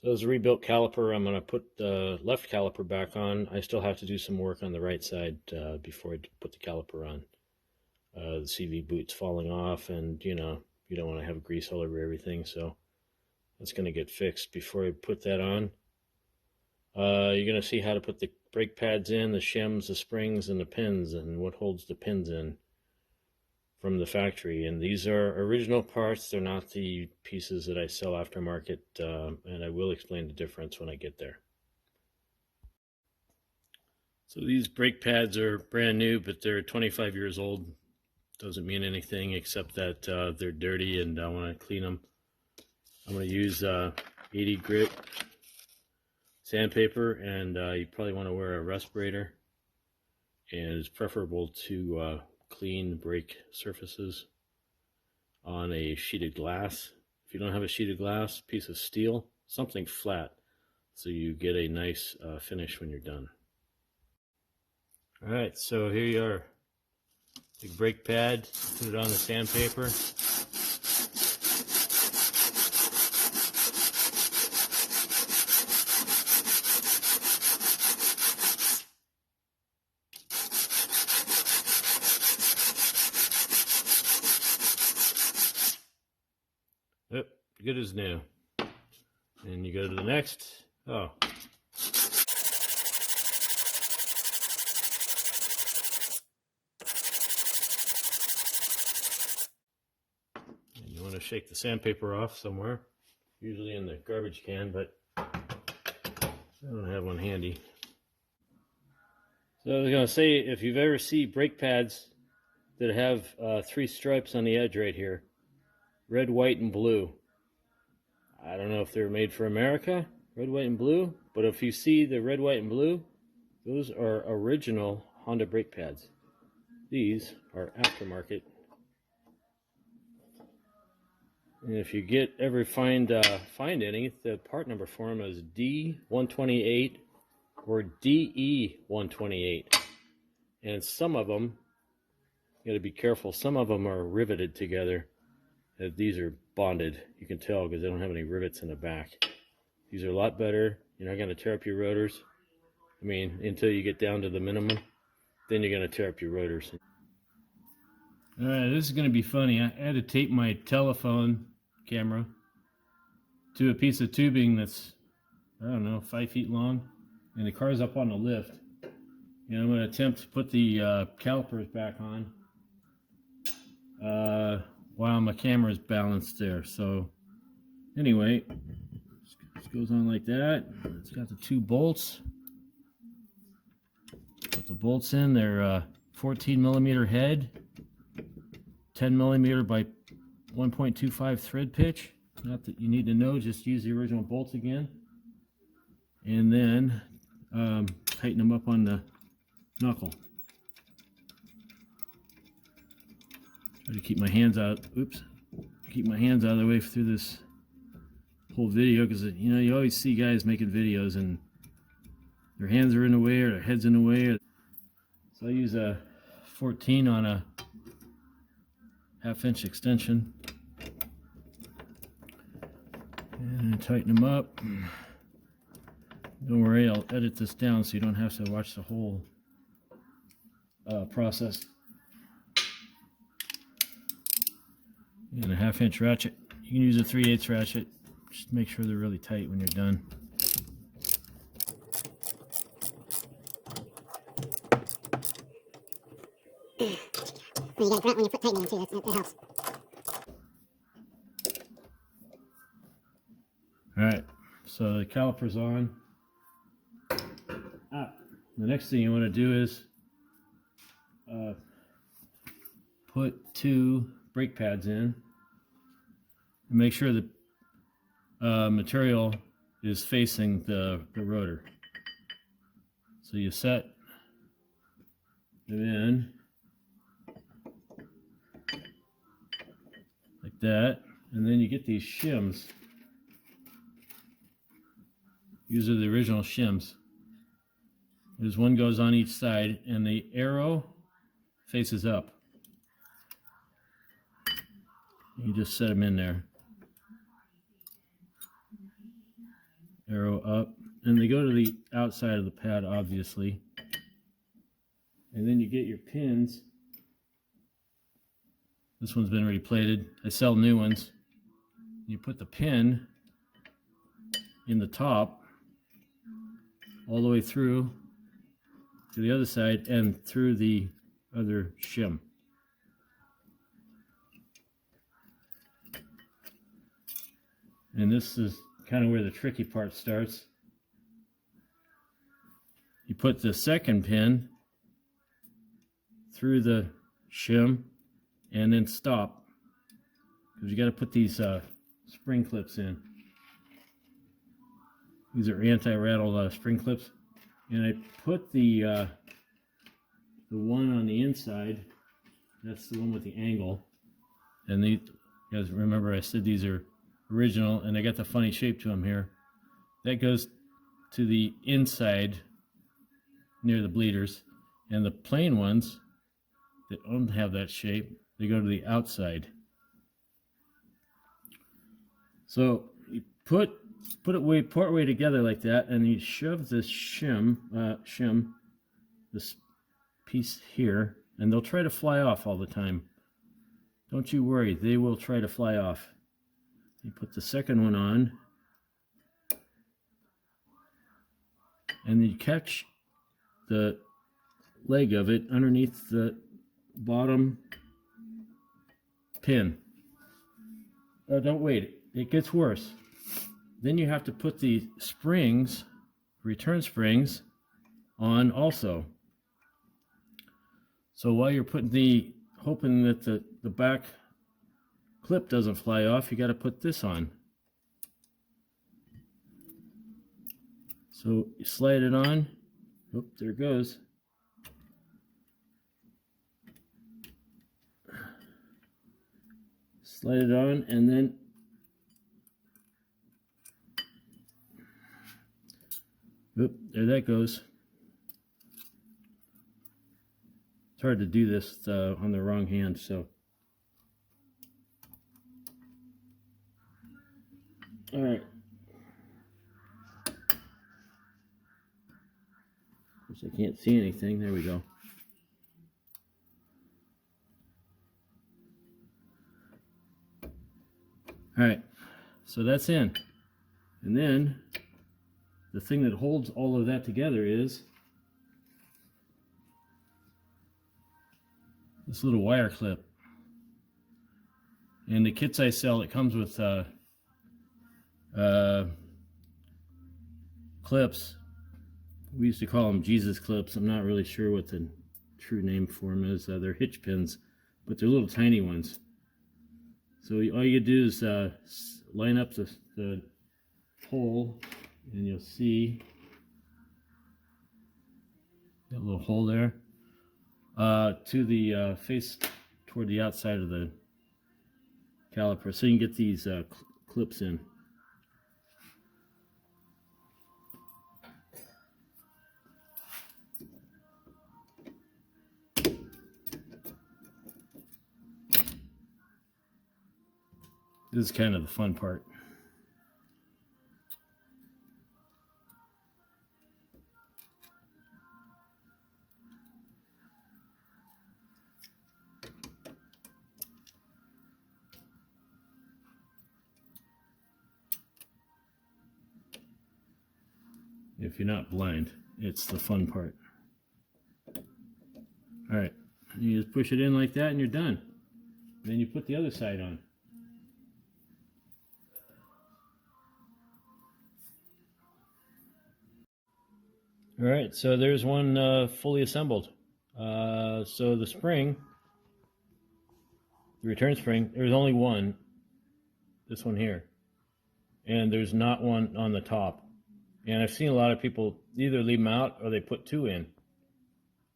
So as a rebuilt caliper, I'm going to put the left caliper back on. I still have to do some work on the right side before I put the caliper on. The CV boot's falling off, and you know, you don't want to have grease all over everything, so that's going to get fixed before I put that on. You're going to see how to put the brake pads in, the shims, the springs, and the pins, and what holds the pins in from the factory. And these are original parts. They're not the pieces that I sell aftermarket, and I will explain the difference when I get there. So these brake pads are brand new, but they're 25 years old. Doesn't mean anything except that they're dirty and I want to clean them. I'm going to use 80 grit sandpaper, and you probably want to wear a respirator, and it's preferable to clean brake surfaces on a sheeted glass. If you don't have a sheeted glass, piece of steel, something flat, so you get a nice finish when you're done. All right, so here you are. Big brake pad, put it on the sandpaper. Yep, good as new. And you go to the next. Oh. And you want to shake the sandpaper off somewhere, usually in the garbage can, but I don't have one handy. So I was going to say, if you've ever seen brake pads that have 3 stripes on the edge right here, red, white, and blue. I don't know if they're made for America, red, white, and blue, but if you see the red, white, and blue, those are original Honda brake pads. These are aftermarket. And if you ever find any, the part number for them is D128 or DE128. And some of them, you got to be careful, some of them are riveted together. These are bonded, you can tell because they don't have any rivets in the back. These are a lot better. You're not going to tear up your rotors. I mean, until you get down to the minimum, then you're going to tear up your rotors. All right, this is going to be funny. I had to tape my telephone camera to a piece of tubing that's, I don't know, 5 feet long, and the car's up on the lift. And I'm going to attempt to put the calipers back on while my camera is balanced there. So anyway, this goes on like that. It's got the 2 bolts. Put the bolts in. They're 14 millimeter head, 10 millimeter by 1.25 thread pitch. Not that you need to know, just use the original bolts again. And then tighten them up on the knuckle. Try to keep my hands out. Oops. Keep my hands out of the way through this whole video, because you know, you always see guys making videos and their hands are in the way or their head's in the way. So I use a 14 on a 1/2 inch extension and tighten them up. Don't worry, I'll edit this down so you don't have to watch the whole process. And a 1/2 inch ratchet. You can use a 3/8 ratchet. Just make sure they're really tight when you're done. You got to grab when you put tightening too, that helps. Alright, so the caliper's on. The next thing you want to do is put 2 brake pads in and make sure the material is facing the rotor. So you set it in like that, and then you get these shims. These are the original shims. There's one goes on each side, and the arrow faces up. You just set them in there. arrow up, and they go to the outside of the pad, obviously. And then you get your pins. This one's been replated. I sell new ones. You put the pin in the top all the way through to the other side and through the other shim. And this is kind of where the tricky part starts. You put the second pin through the shim and then stop, because you got to put these spring clips in. These are anti-rattle spring clips, and I put the one on the inside. That's the one with the angle, and you guys remember I said these are original, and they got the funny shape to them here. That goes to the inside near the bleeders, and the plain ones that don't have that shape, they go to the outside. So you put it part way together like that, and you shove this shim, this piece here, and they'll try to fly off all the time. Don't you worry, they will try to fly off. You put the second one on, and you catch the leg of it underneath the bottom pin. Oh, don't wait, it gets worse. Then you have to put the springs, return springs, on also. So while you're putting hoping that the back clip doesn't fly off, you got to put this on. So you slide it on. Oop, there it goes. Slide it on, and then oop, there that goes. It's hard to do this on the wrong hand, so. All right. Of course, I can't see anything. There we go. All right, so that's in. And then the thing that holds all of that together is this little wire clip. And the kits I sell, it comes with clips. We used to call them Jesus clips. I'm not really sure what the true name for them is. They're hitch pins, but they're little tiny ones. So all you do is line up the hole, and you'll see that little hole there to the face toward the outside of the caliper, so you can get these clips in. This is kind of the fun part. If you're not blind, it's the fun part. All right, you just push it in like that and you're done. Then you put the other side on. All right, so there's one fully assembled. So the spring, the return spring, there's only one, this one here. And there's not one on the top. And I've seen a lot of people either leave them out or they put two in.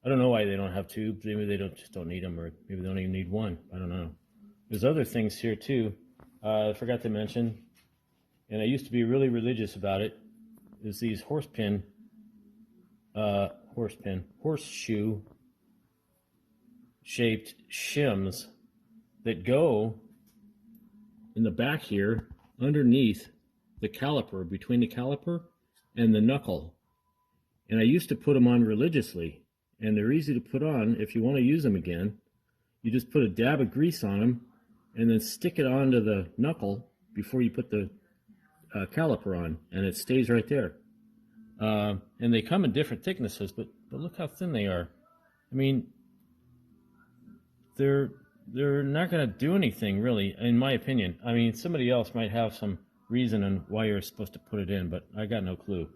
I don't know why they don't have two. Maybe they just don't need them, or maybe they don't even need one. I don't know. There's other things here too. I forgot to mention, and I used to be really religious about it, is these horseshoe shaped shims that go in the back here underneath the caliper, between the caliper and the knuckle. And I used to put them on religiously, and they're easy to put on. If you want to use them again, you just put a dab of grease on them and then stick it onto the knuckle before you put the caliper on, and it stays right there. And they come in different thicknesses, but look how thin they are. I mean, they're not going to do anything really, in my opinion. I mean, somebody else might have some reason on why you're supposed to put it in, but I got no clue.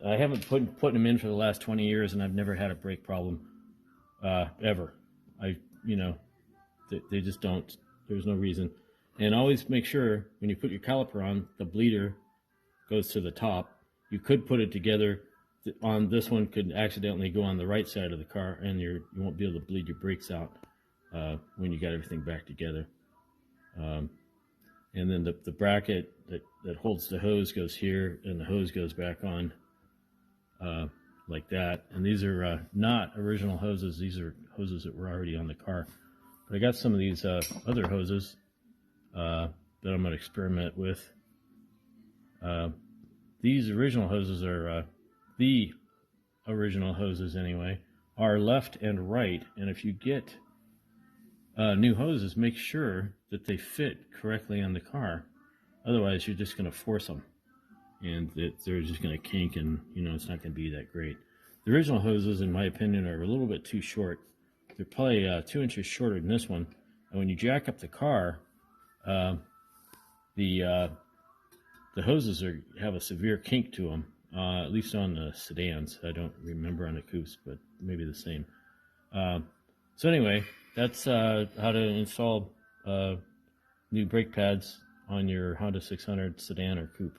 I haven't put them in for the last 20 years, and I've never had a brake problem ever. They just don't. There's no reason. And always make sure when you put your caliper on, the bleeder goes to the top. You could put it together on this one, could accidentally go on the right side of the car, and you won't be able to bleed your brakes out when you got everything back together. And then the bracket that holds the hose goes here, and the hose goes back on like that. And these are not original hoses. These are hoses that were already on the car. But I got some of these other hoses that I'm going to experiment with. These original hoses are the original hoses anyway, are left and right. And if you get new hoses, make sure that they fit correctly on the car. Otherwise, you're just going to force them, and they're just going to kink, and it's not going to be that great. The original hoses, in my opinion, are a little bit too short. They're probably 2 inches shorter than this one. And when you jack up the car, the hoses have a severe kink to them, at least on the sedans. I don't remember on the coupes, but maybe the same. So anyway, that's how to install new brake pads on your Honda 600 sedan or coupe.